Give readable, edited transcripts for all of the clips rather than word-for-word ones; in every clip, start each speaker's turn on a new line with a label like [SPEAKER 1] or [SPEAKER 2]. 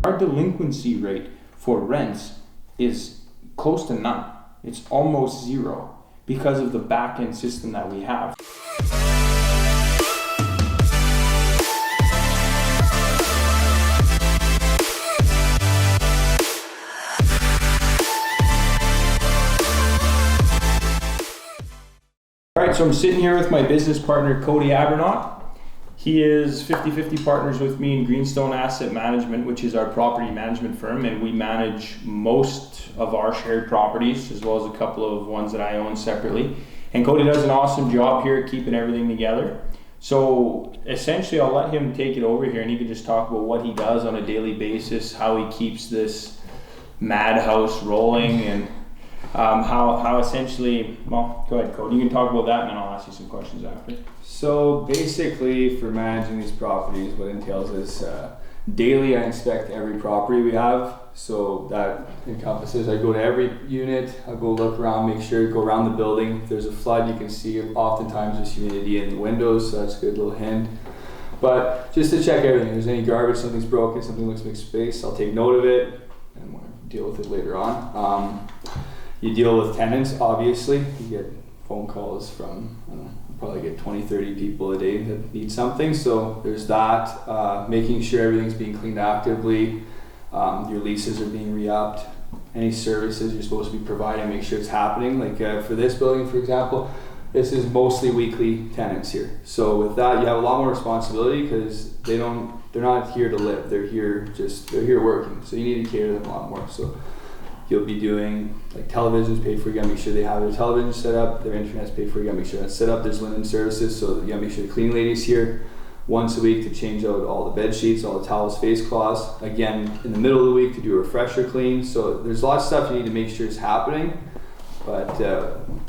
[SPEAKER 1] Our delinquency rate for rents is close to none. It's almost zero because of the back-end system that we have. All right, so I'm sitting here with my business partner, Cody Abernot. He is 50-50 partners with me in Greenstone Asset Management, which is our property management firm, and we manage most of our shared properties, as well as a couple of ones that I own separately. And Cody does an awesome job here keeping everything together. So essentially, I'll let him take it over here, and he can just talk about what he does on a daily basis, how he keeps this madhouse rolling, and how essentially, well, go ahead, Cody. You can talk about that, and then I'll ask you some questions after.
[SPEAKER 2] So basically, for managing these properties, what it entails is daily I inspect every property we have. So that encompasses, I go to every unit, I go look around, make sure, go around the building. If there's a flood, you can see oftentimes there's humidity in the windows, so that's a good little hint. But just to check everything, if there's any garbage, something's broken, something looks like space, I'll take note of it and we'll deal with it later on. You deal with tenants, obviously. You get phone calls from, I don't know, you probably get 20, 30 people a day that need something. So there's that, making sure everything's being cleaned actively, your leases are being re-upped, any services you're supposed to be providing, make sure it's happening. Like for this building, for example, this is mostly weekly tenants here. So with that, you have a lot more responsibility because they're not here to live. They're here working. So you need to cater to them a lot more. So you'll be doing like televisions paid for, you gotta make sure they have their television set up, their internet's paid for, you gotta make sure that's set up, there's linen services, so you gotta make sure the cleaning lady's here once a week to change out all the bed sheets, all the towels, face cloths, again in the middle of the week to do a refresher clean. So there's a lot of stuff you need to make sure is happening, but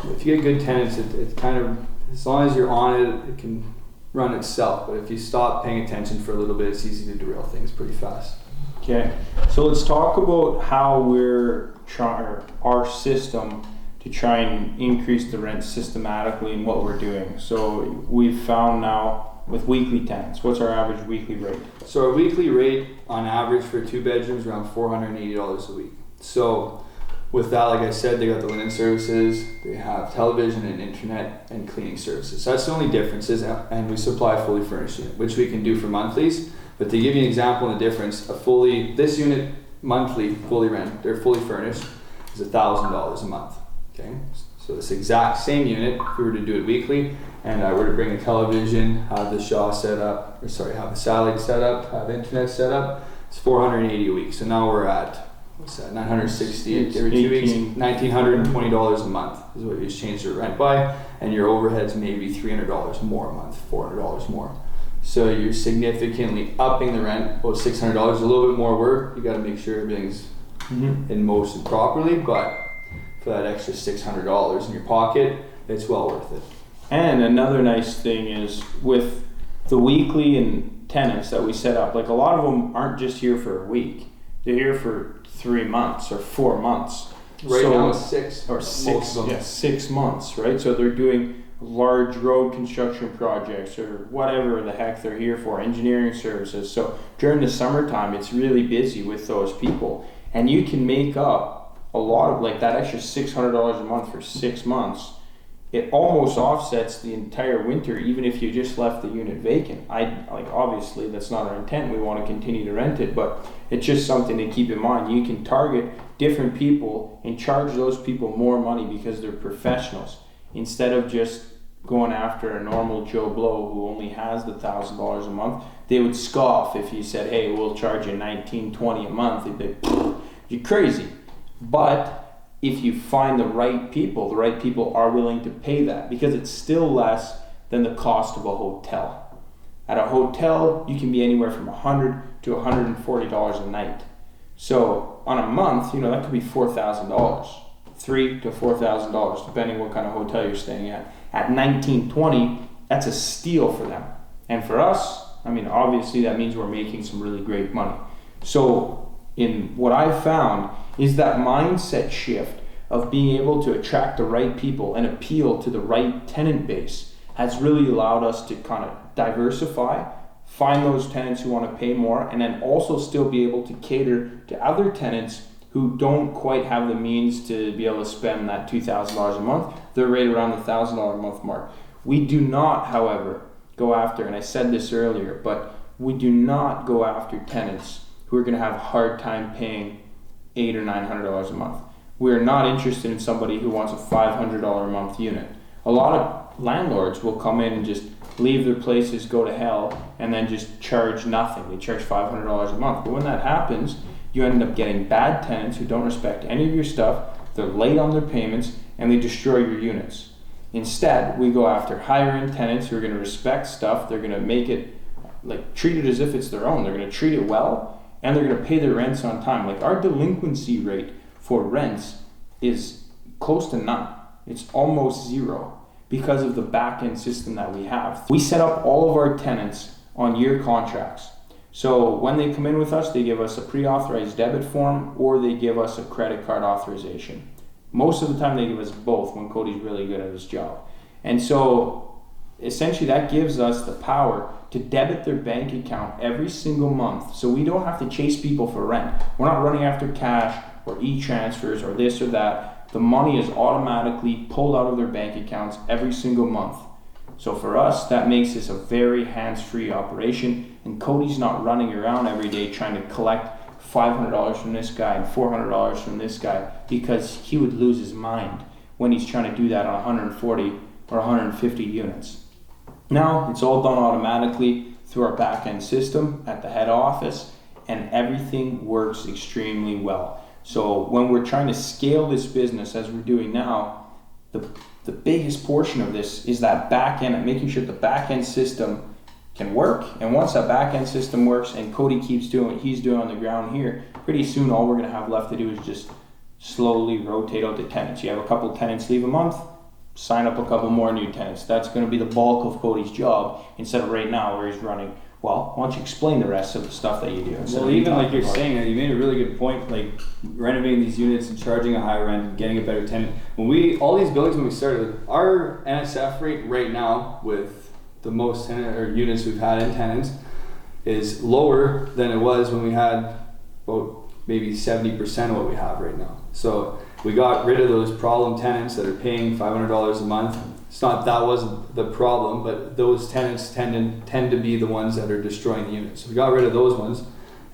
[SPEAKER 2] if you get good tenants, it kind of, as long as you're on it, it can run itself, but if you stop paying attention for a little bit, it's easy to derail things pretty fast.
[SPEAKER 1] Okay, so let's talk about how we're trying, our system to try and increase the rent systematically and what we're doing. So we've found now with weekly tenants, what's our average weekly rate?
[SPEAKER 2] So our weekly rate on average for 2 bedrooms around $480 a week. So with that, like I said, they got the linen services, they have television and internet and cleaning services. So that's the only differences, and we supply a fully furnished unit, which we can do for monthlies. But to give you an example of the difference, this unit monthly, fully rent, they're fully furnished, is $1,000 a month. Okay, so this exact same unit, if we were to do it weekly, and I were to bring a television, have the Shaw set up, have the satellite set up, have internet set up, it's $480 a week. So now we're at, what's that, $960 every 2 weeks, $1,920 a month is what you just changed your rent by, and your overhead's maybe $300 more a month, $400 more. So you're significantly upping the rent, about $600, a little bit more work. You got to make sure everything's in motion properly, but for that extra $600 in your pocket, it's well worth it.
[SPEAKER 1] And another nice thing is with the weekly and tenants that we set up, like a lot of them aren't just here for a week. They're here for 3 months or 4 months.
[SPEAKER 2] Right now it's 6.
[SPEAKER 1] Or 6, yeah, 6 months, right? So they're doing large road construction projects or whatever the heck they're here for, engineering services. So during the summertime, it's really busy with those people, and you can make up a lot of, like, that extra $600 a month for 6 months. It almost offsets the entire winter, even if you just left the unit vacant. Obviously that's not our intent. We want to continue to rent it, but it's just something to keep in mind. You can target different people and charge those people more money because they're professionals, instead of just going after a normal Joe Blow who only has the $1,000 a month. They would scoff if you said, hey, we'll charge you $1,920 a month. They'd be, you're crazy. But if you find the right people are willing to pay that, because it's still less than the cost of a hotel. At a hotel, you can be anywhere from $100 to $140 a night. So on a month, that could be $4,000, $3,000 to $4,000, depending what kind of hotel you're staying at. At $1,920, that's a steal for them. And for us, obviously that means we're making some really great money. So in what I've found is that mindset shift of being able to attract the right people and appeal to the right tenant base has really allowed us to kind of diversify, find those tenants who want to pay more, and then also still be able to cater to other tenants who don't quite have the means to be able to spend that $2,000 a month. They're right around the $1,000 a month mark. We do not, however, go after, and I said this earlier, but we do not go after tenants who are going to have a hard time paying $800 or $900 a month. We are not interested in somebody who wants a $500 a month unit. A lot of landlords will come in and just leave their places, go to hell, and then just charge nothing. They charge $500 a month. But when that happens, you end up getting bad tenants who don't respect any of your stuff, they're late on their payments, and they destroy your units. Instead, we go after higher-end tenants who are going to respect stuff, they're going to make it, like, treat it as if it's their own. They're going to treat it well, and they're going to pay their rents on time. Like, our delinquency rate for rents is close to none. It's almost zero because of the back-end system that we have. We set up all of our tenants on year contracts. So when they come in with us, they give us a pre-authorized debit form or they give us a credit card authorization. Most of the time they give us both when Cody's really good at his job. And so essentially that gives us the power to debit their bank account every single month. So we don't have to chase people for rent. We're not running after cash or e-transfers or this or that. The money is automatically pulled out of their bank accounts every single month. So for us, that makes this a very hands-free operation, and Cody's not running around every day trying to collect $500 from this guy and $400 from this guy, because he would lose his mind when he's trying to do that on 140 or 150 units. Now, it's all done automatically through our back-end system at the head office, and everything works extremely well. So when we're trying to scale this business as we're doing now, the biggest portion of this is that back end and making sure the back end system can work. And once that back end system works and Cody keeps doing what he's doing on the ground here, pretty soon all we're going to have left to do is just slowly rotate out the tenants. You have a couple tenants leave a month, sign up a couple more new tenants. That's going to be the bulk of Cody's job instead of right now where he's running. Well, why don't you explain the rest of the stuff that you do?
[SPEAKER 2] Well, even like you're saying, you made a really good point, like renovating these units and charging a higher rent, getting a better tenant. All these buildings when we started, our NSF rate right now with the most tenant or units we've had in tenants is lower than it was when we had about maybe 70% of what we have right now. So we got rid of those problem tenants that are paying $500 a month. It's not that wasn't the problem, but those tenants tend to be the ones that are destroying the units. So we got rid of those ones,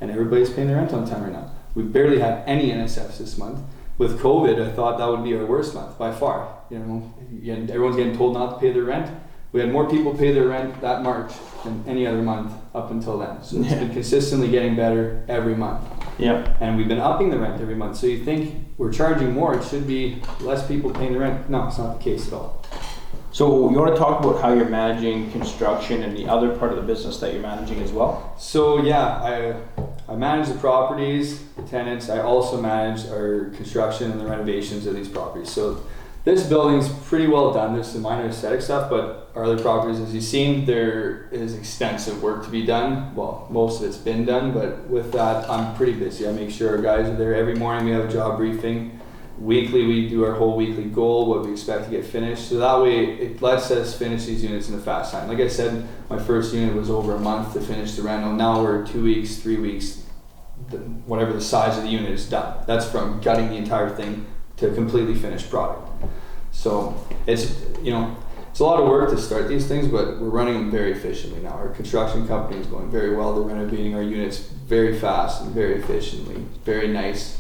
[SPEAKER 2] and everybody's paying their rent on time right now. We barely have any NSFs this month. With COVID, I thought that would be our worst month by far. Everyone's getting told not to pay their rent. We had more people pay their rent that March than any other month up until then. So it's been consistently getting better every month.
[SPEAKER 1] Yeah.
[SPEAKER 2] And we've been upping the rent every month. So you think we're charging more, it should be less people paying the rent. No, it's not the case at all.
[SPEAKER 1] So you want to talk about how you're managing construction and the other part of the business that you're managing as well?
[SPEAKER 2] So yeah, I manage the properties, the tenants. I also manage our construction and the renovations of these properties. So this building's pretty well done. There's some minor aesthetic stuff, but our other properties, as you've seen, there is extensive work to be done. Well, most of it's been done, but with that, I'm pretty busy. I make sure our guys are there every morning. We have a job briefing. Weekly, we do our whole weekly goal, what we expect to get finished. So that way, it lets us finish these units in a fast time. Like I said, my first unit was over a month to finish the rental. Now we're 2 weeks, 3 weeks, whatever the size of the unit is done. That's from gutting the entire thing to a completely finished product. So it's a lot of work to start these things, but we're running them very efficiently now. Our construction company is going very well. They're renovating our units very fast and very efficiently. Very nice.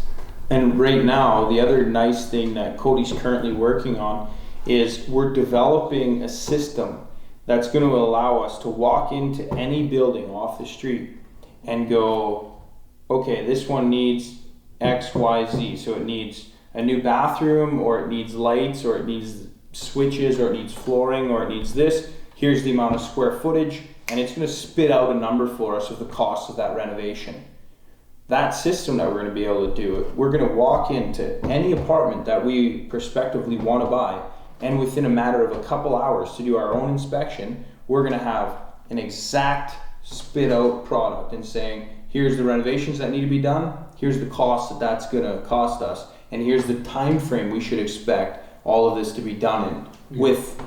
[SPEAKER 1] And right now, the other nice thing that Cody's currently working on is we're developing a system that's going to allow us to walk into any building off the street and go, okay, this one needs X, Y, Z. So it needs a new bathroom, or it needs lights, or it needs switches, or it needs flooring, or it needs this. Here's the amount of square footage, and it's going to spit out a number for us of the cost of that renovation. That system that we're going to be able to do, we're going to walk into any apartment that we prospectively want to buy, and within a matter of a couple hours to do our own inspection, we're going to have an exact spit out product and saying, here's the renovations that need to be done, here's the cost that that's going to cost us, and here's the time frame we should expect all of this to be done in. With,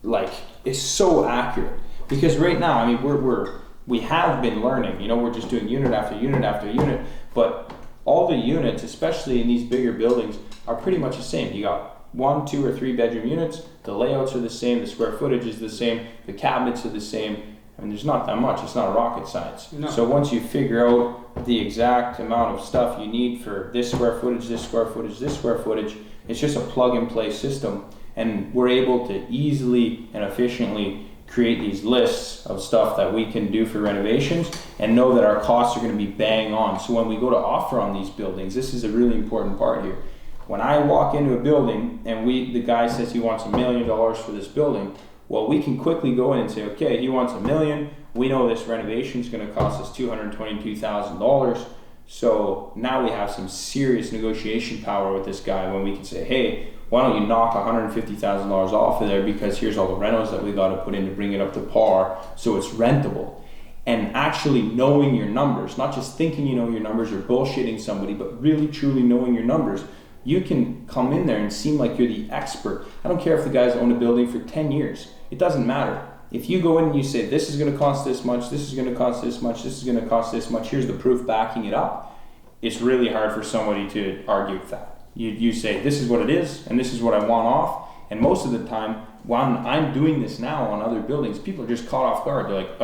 [SPEAKER 1] like, it's so accurate. Because right now, I mean, we're we have been learning. You know, we're just doing unit after unit after unit, but all the units, especially in these bigger buildings, are pretty much the same. You got 1, 2, or 3 bedroom units. The layouts are the same. The square footage is the same. The cabinets are the same. I mean, there's not that much. It's not rocket science.
[SPEAKER 2] No.
[SPEAKER 1] So once you figure out the exact amount of stuff you need for this square footage, this square footage, this square footage, it's just a plug and play system. And we're able to easily and efficiently create these lists of stuff that we can do for renovations and know that our costs are going to be bang on. So when we go to offer on these buildings, this is a really important part here. When I walk into a building and the guy says he wants $1 million for this building, well, we can quickly go in and say, okay, he wants $1 million. We know this renovation is going to cost us $222,000. So now we have some serious negotiation power with this guy when we can say, hey, why don't you knock $150,000 off of there, because here's all the renos that we got to put in to bring it up to par so it's rentable. And actually knowing your numbers, not just thinking you know your numbers or bullshitting somebody, but really truly knowing your numbers. You can come in there and seem like you're the expert. I don't care if the guy's owned a building for 10 years. It doesn't matter. If you go in and you say, this is going to cost this much, this is going to cost this much, this is going to cost this much, here's the proof backing it up, it's really hard for somebody to argue with that. You say, this is what it is, and this is what I want off. And most of the time, when I'm doing this now on other buildings, people are just caught off guard. They're like,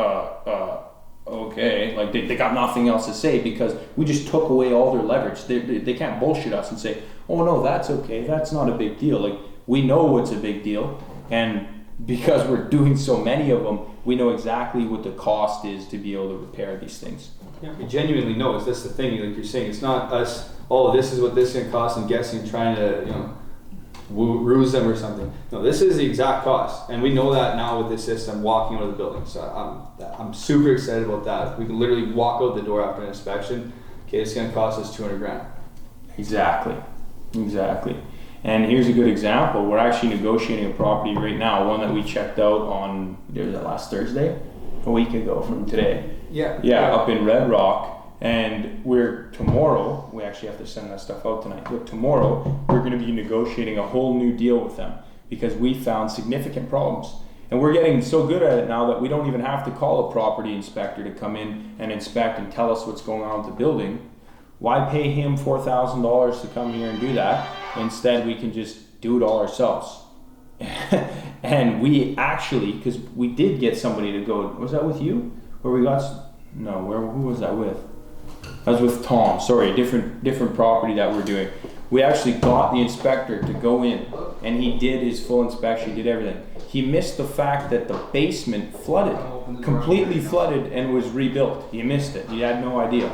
[SPEAKER 1] okay. Like they got nothing else to say because we just took away all their leverage. They can't bullshit us and say, oh no, that's okay. That's not a big deal. Like, we know it's a big deal. And because we're doing so many of them, we know exactly what the cost is to be able to repair these things.
[SPEAKER 2] Yeah, we genuinely know. That's the thing, like you're saying. It's not us, oh, this is what this is going to cost, and guessing, trying to, ruse them or something. No, this is the exact cost, and we know that now with this system walking out of the building. So I'm super excited about that. We can literally walk out the door after an inspection. Okay, it's going to cost us $200,000.
[SPEAKER 1] Exactly. And here's a good example. We're actually negotiating a property right now, one that we checked out on, last Thursday, a week ago from today. Yeah, up in Red Rock. And tomorrow, we actually have to send that stuff out tonight, but tomorrow we're going to be negotiating a whole new deal with them because we found significant problems. And we're getting so good at it now that we don't even have to call a property inspector to come in and inspect and tell us what's going on with the building. Why pay him $4,000 to come here and do that? Instead, we can just do it all ourselves. And we actually, because we did get somebody to go, was that with you? Who was that with? I was with Tom, sorry, a different property that we're doing. We actually got the inspector to go in and he did his full inspection, he did everything. He missed the fact that the basement flooded, completely flooded and was rebuilt. He missed it, he had no idea.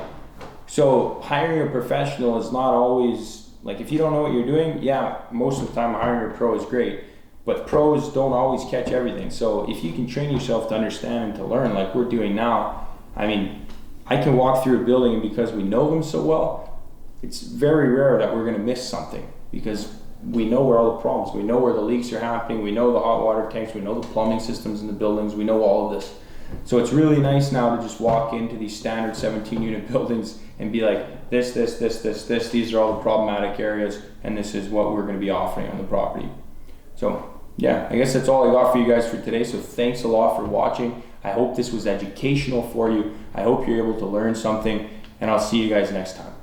[SPEAKER 1] So hiring a professional is not always, like if you don't know what you're doing, yeah, most of the time hiring a pro is great, but pros don't always catch everything. So if you can train yourself to understand and to learn like we're doing now, I mean, I can walk through a building and because we know them so well, it's very rare that we're going to miss something because we know where all the problems, we know where the leaks are happening, we know the hot water tanks, we know the plumbing systems in the buildings, we know all of this. So it's really nice now to just walk into these standard 17 unit buildings and be like, this, these are all the problematic areas and this is what we're going to be offering on the property. So yeah, I guess that's all I got for you guys for today. So thanks a lot for watching. I hope this was educational for you. I hope you're able to learn something, and I'll see you guys next time.